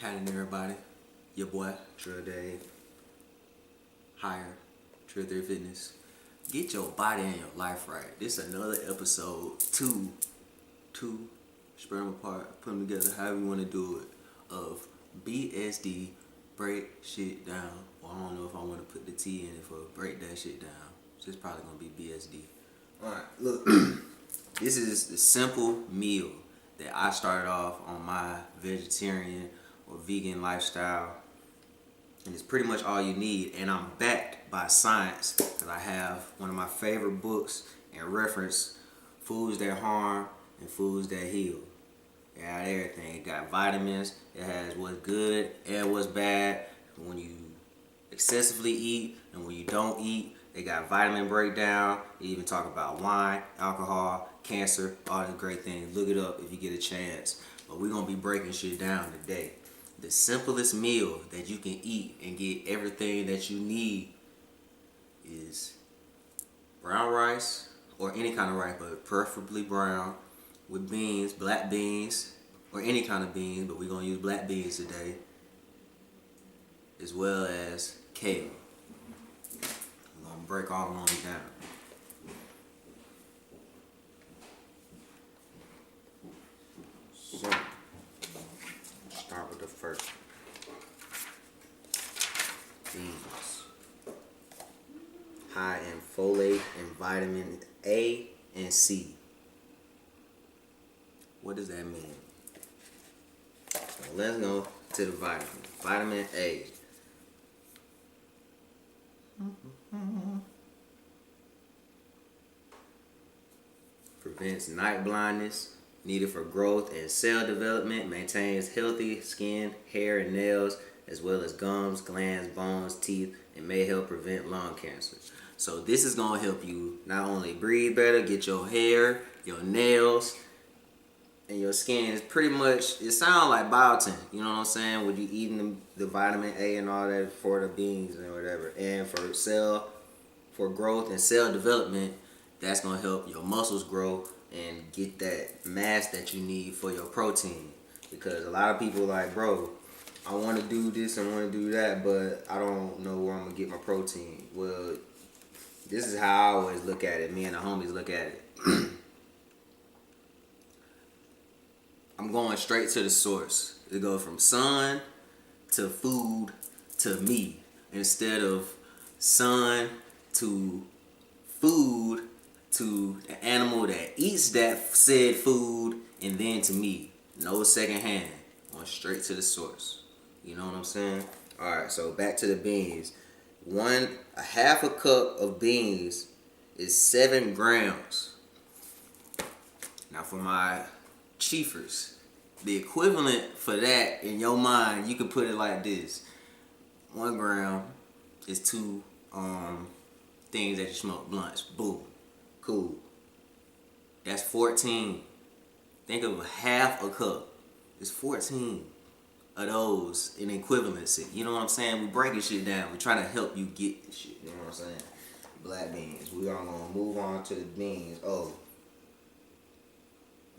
Howdy everybody, your boy Trill Dave, Hyyer, Trill 3 Fitness. Get your body and your life right. This is another episode, two, spread them apart, put them together, however you want to do it, of BSD, break shit down. Well, I don't know if I want to put the T in it for break that shit down. So it's probably going to be BSD. Alright, look, this is the simple meal that I started off on my vegetarian or vegan lifestyle, and it's pretty much all you need. And I'm backed by science because I have one of my favorite books and reference, Foods That Harm and Foods That Heal. It got everything. It got vitamins. It has what's good and what's bad when you excessively eat and when you don't eat. They got vitamin breakdown. They even talk about wine, alcohol, cancer, all these great things. Look it up if you get a chance. But we're going to be breaking shit down today. The simplest meal that you can eat and get everything that you need is brown rice, or any kind of rice, but preferably brown, with beans, black beans, or any kind of beans, but we're going to use black beans today, as well as kale. I'm going to break all of them down. So, start with the first. Beans. High in folate and vitamin A and C. What does that mean? So let's go to the vitamin. Vitamin A. Prevents night blindness, needed for growth and cell development, maintains healthy skin, hair, and nails, as well as gums, glands, bones, teeth, and may help prevent lung cancer. So this is going to help you not only breathe better, get your hair, your nails, and your skin. It's pretty much, it sounds like biotin, you know what I'm saying, when you eating the vitamin A and all that for the beans and whatever. And for growth and cell development, that's going to help your muscles grow and get that mass that you need for your protein. Because a lot of people like, bro, I want to do this and want to do that, but I don't know where I'm going to get my protein. Well, this is how I always look at it. Me and the homies look at it. I'm going straight to the source. It goes from sun to food to me, instead of sun to food to the animal that eats that said food, and then to me. No second hand. Going straight to the source. You know what I'm saying? Alright, so back to the beans. A half a cup of beans is 7 grams. Now for my chiefers, the equivalent for that in your mind, you can put it like this. 1 gram is 2 things that you smoke blunts. Boom. Cool. That's 14. Think of half a cup. It's 14 of those in equivalency. You know what I'm saying? We breaking shit down. We trying to help you get this shit. You know what I'm saying? Black beans. We are gonna move on to the beans. Oh.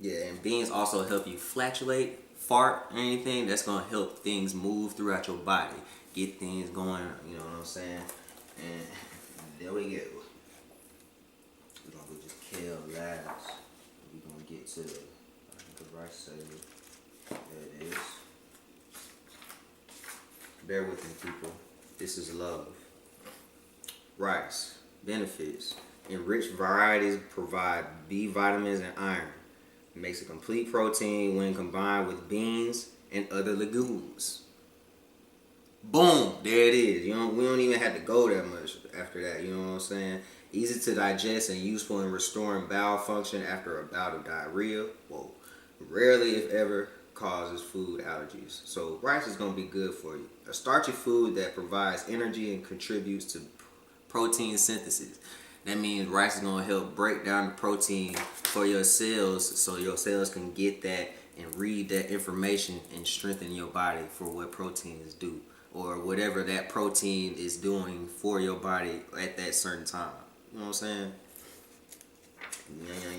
Yeah, and beans also help you flatulate, fart, or anything. That's gonna help things move throughout your body. Get things going, you know what I'm saying? And there we go. We're gonna go just kale last. We're gonna get to the rice side. There it is. Bear with me, people. This is love. Rice. Benefits. Enriched varieties provide B vitamins and iron. It makes a complete protein when combined with beans and other legumes. Boom! There it is. We don't even have to go that much after that. You know what I'm saying? Easy to digest and useful in restoring bowel function after a bout of diarrhea. Whoa. Rarely, if ever, causes food allergies. So rice is going to be good for you. A starchy food that provides energy and contributes to protein synthesis. That means rice is going to help break down the protein for your cells, so your cells can get that and read that information and strengthen your body for what proteins do, or whatever that protein is doing for your body at that certain time. You know what I'm saying?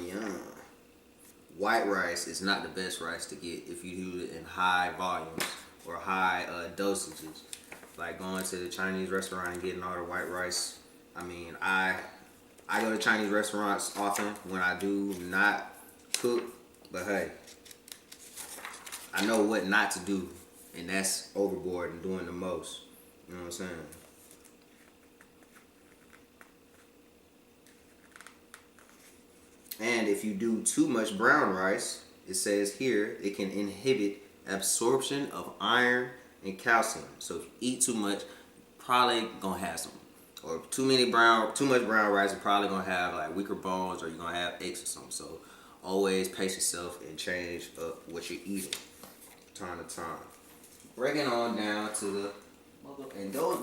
Yeah. White rice is not the best rice to get if you do it in high volumes. or high dosages. Like going to the Chinese restaurant and getting all the white rice. I mean, I go to Chinese restaurants often when I do not cook, but hey, I know what not to do, and that's overboard and doing the most. You know what I'm saying? And if you do too much brown rice, it says here, it can inhibit absorption of iron and calcium. So if you eat too much, probably gonna have some. Or too much brown rice, you're probably gonna have like weaker bones, or you're gonna have aches or something. So always pace yourself and change up what you're eating time to time. Breaking on down to the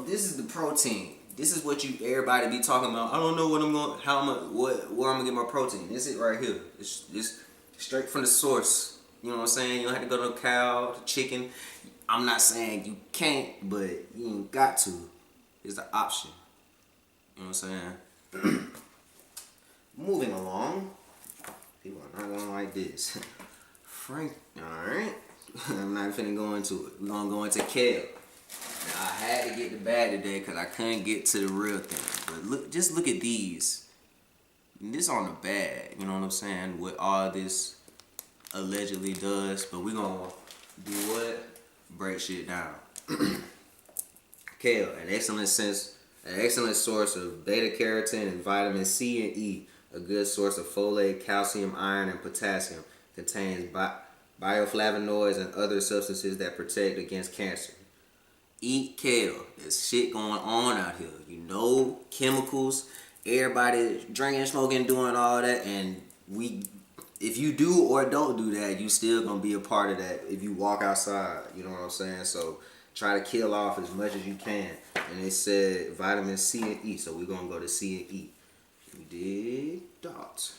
this is the protein. This is what everybody be talking about. I don't know where I'm gonna get my protein. This is it right here. It's straight from the source. You know what I'm saying? You don't have to go to a cow, to chicken. I'm not saying you can't, but you ain't got to. It's the option. You know what I'm saying? Moving along. People are not gonna like this. Frank, alright. I'm not finna go into it. We're gonna go into kale. Now, I had to get the bag today because I couldn't get to the real thing. But just look at these. This on the bag, you know what I'm saying? What all this allegedly does. But we're gonna do what? Break shit down. Kale, an excellent source of beta carotene and vitamin C and E, a good source of folate, calcium, iron, and potassium. Contains bioflavonoids and other substances that protect against cancer. Eat kale. There's shit going on out here. You know, chemicals. Everybody drinking, smoking, doing all that, and if you do or don't do that, you still gonna be a part of that if you walk outside. You know what I'm saying? So try to kill off as much as you can. And it said vitamin C and E, so we're gonna go to C and E. We did dots.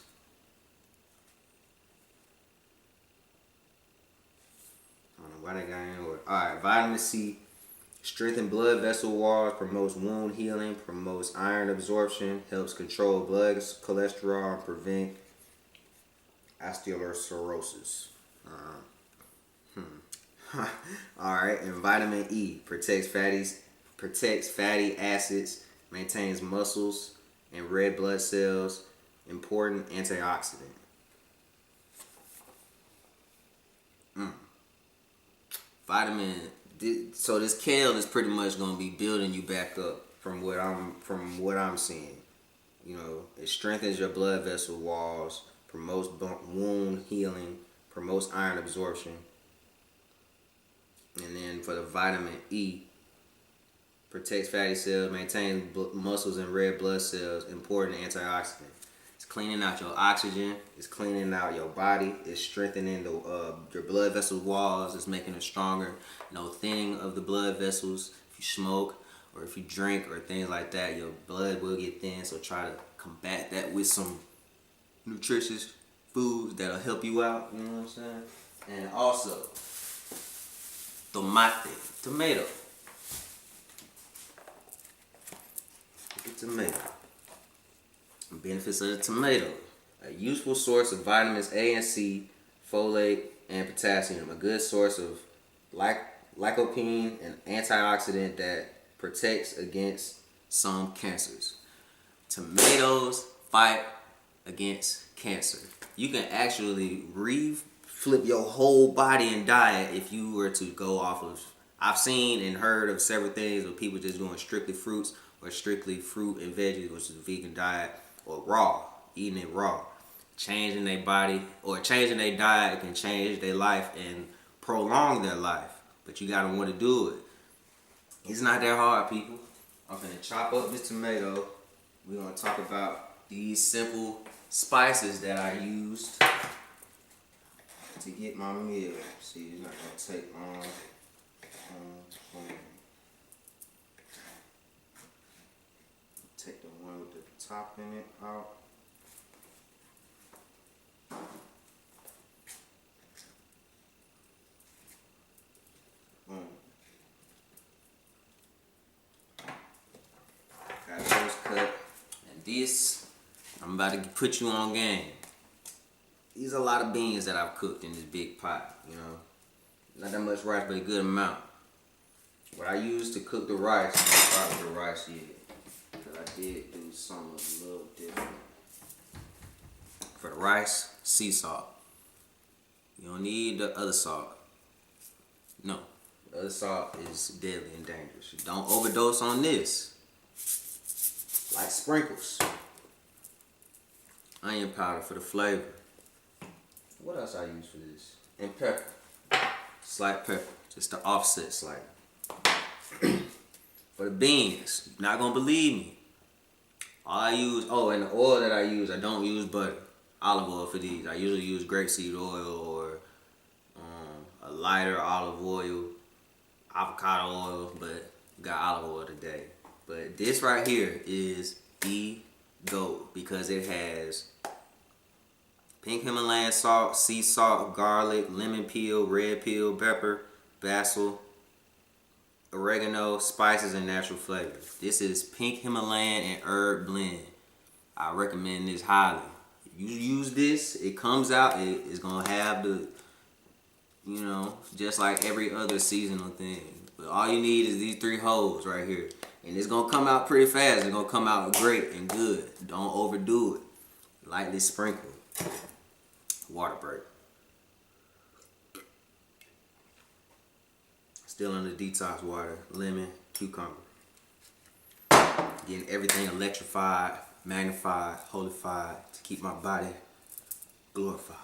I don't know why they got in order. Alright, vitamin C. Strengthen blood vessel walls, promotes wound healing, promotes iron absorption, helps control blood cholesterol, and prevent osteoporosis. Alright, and vitamin E protects fatty acids, maintains muscles and red blood cells, important antioxidant. So this kale is pretty much gonna be building you back up from what I'm seeing. You know, it strengthens your blood vessel walls, promotes wound healing, promotes iron absorption, and then for the vitamin E, protects fatty cells, maintains muscles and red blood cells, important antioxidant. It's cleaning out your oxygen. It's cleaning out your body. It's strengthening your blood vessel walls. It's making it stronger. No thinning of the blood vessels. If you smoke or if you drink or things like that, your blood will get thin. So try to combat that with some nutritious foods that'll help you out. You know what I'm saying? And also, tomato. Tomato. Benefits of the tomato: a useful source of vitamins A and C, folate, and potassium. A good source of lycopene, an antioxidant that protects against some cancers. Tomatoes fight against cancer. You can actually flip your whole body and diet if you were to go off of. I've seen and heard of several things of people just doing strictly fruits or strictly fruit and veggies, which is a vegan diet, or raw, eating it raw. Changing their body or changing their diet can change their life and prolong their life. But you gotta want to do it. It's not that hard, people. I'm gonna chop up this tomato. We're gonna talk about these simple spices that I used to get my meal. See, it's not gonna take long. Take the one with the top in it out. Got those cut. And this, I'm about to put you on game. These are a lot of beans that I've cooked in this big pot, you know. Not that much rice, but a good amount. What I use to cook the rice, I'm gonna start with the rice yet. Because I did do something a little different. For the rice, sea salt. You don't need the other salt. No. The other salt is deadly and dangerous. Don't overdose on this. Like sprinkles. Onion powder for the flavor. What else I use for this? And pepper. Slight pepper. Just to offset slightly. For the beans, you're not gonna believe me. All I use, and the oil that I use, I don't use butter. Olive oil for these. I usually use grapeseed oil or a lighter olive oil, avocado oil, but got olive oil today. But this right here is the GOAT because it has pink Himalayan salt, sea salt, garlic, lemon peel, red peel, pepper, basil, oregano, spices, and natural flavors. This is pink Himalayan and herb blend. I recommend this highly. If you use this, it comes out, it's gonna have the, just like every other seasonal thing. But all you need is these 3 holes right here. And it's gonna come out pretty fast. It's gonna come out great and good. Don't overdo it. Lightly sprinkle. Water break. Still in the detox water. Lemon, cucumber. Getting everything electrified, magnified, holified to keep my body glorified.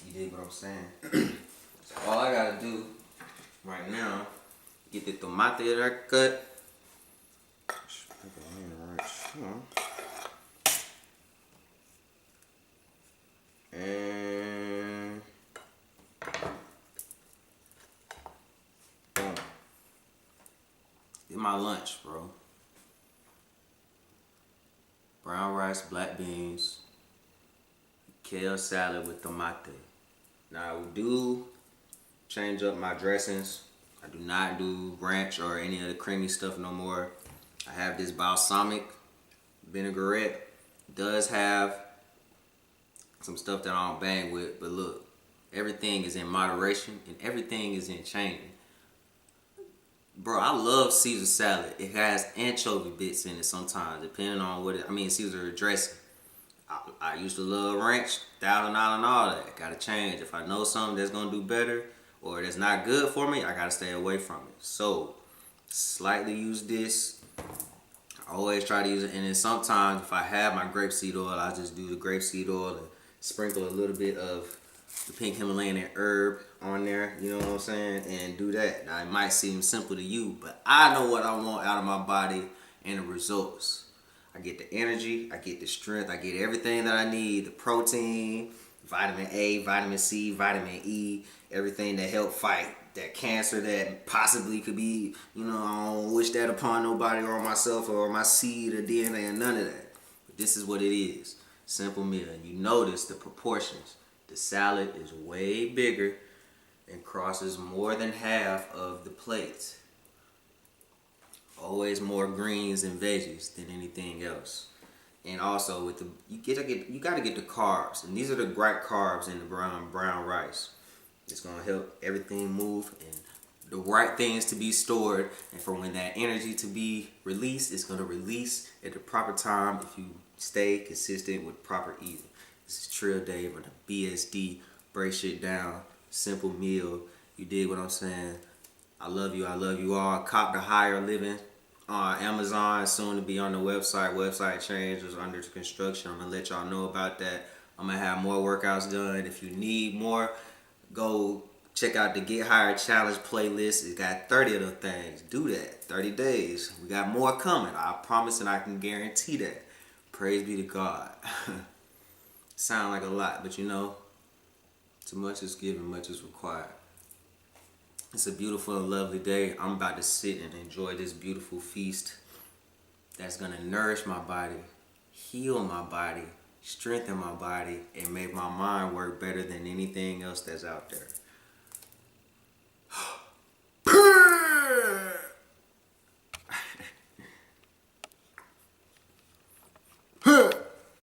You dig what I'm saying? So all I gotta do right now, get the tomate that I cut. And boom. It's my lunch, bro. Brown rice, black beans, kale salad with tomate. Now I do change up my dressings. I do not do ranch or any of the creamy stuff no more. I have this balsamic vinaigrette. It does have some stuff that I don't bang with, but look, everything is in moderation and everything is in changing. Bro, I love Caesar salad. It has anchovy bits in it sometimes, depending on what Caesar dressing. I used to love ranch, $1,000 and all that. Gotta change. If I know something that's gonna do better or that's not good for me, I gotta stay away from it. So, slightly use this. I always try to use it, and then sometimes if I have my grapeseed oil, I just do the grapeseed oil and sprinkle a little bit of the pink Himalayan and herb on there, you know what I'm saying, and do that. Now, it might seem simple to you, but I know what I want out of my body and the results. I get the energy, I get the strength, I get everything that I need, the protein, vitamin A, vitamin C, vitamin E, everything that help fight that cancer that possibly could be, I don't wish that upon nobody or myself or my seed or DNA or none of that. But this is what it is. Simple meal. And you notice the proportions. The salad is way bigger and crosses more than half of the plate. Always more greens and veggies than anything else. And also with you gotta get the carbs, and these are the right carbs in the brown rice. It's gonna help everything move and the right things to be stored, and for when that energy to be released, it's gonna release at the proper time if you stay consistent with proper eating. This is Trill Dave on the BSD. Break shit down. Simple meal. You dig what I'm saying? I love you all. Cop the Hyyer living on Amazon, soon to be on the website. Website change is under construction. I'm gonna let y'all know about that. I'm gonna have more workouts done. If you need more, go check out the Get Hyyer Challenge playlist. It's got 30 of the things. Do that. 30 days. We got more coming. I promise and I can guarantee that. Praise be to God. Sound like a lot, but too much is given, much is required. It's a beautiful and lovely day. I'm about to sit and enjoy this beautiful feast that's going to nourish my body, heal my body, strengthen my body, and make my mind work better than anything else that's out there.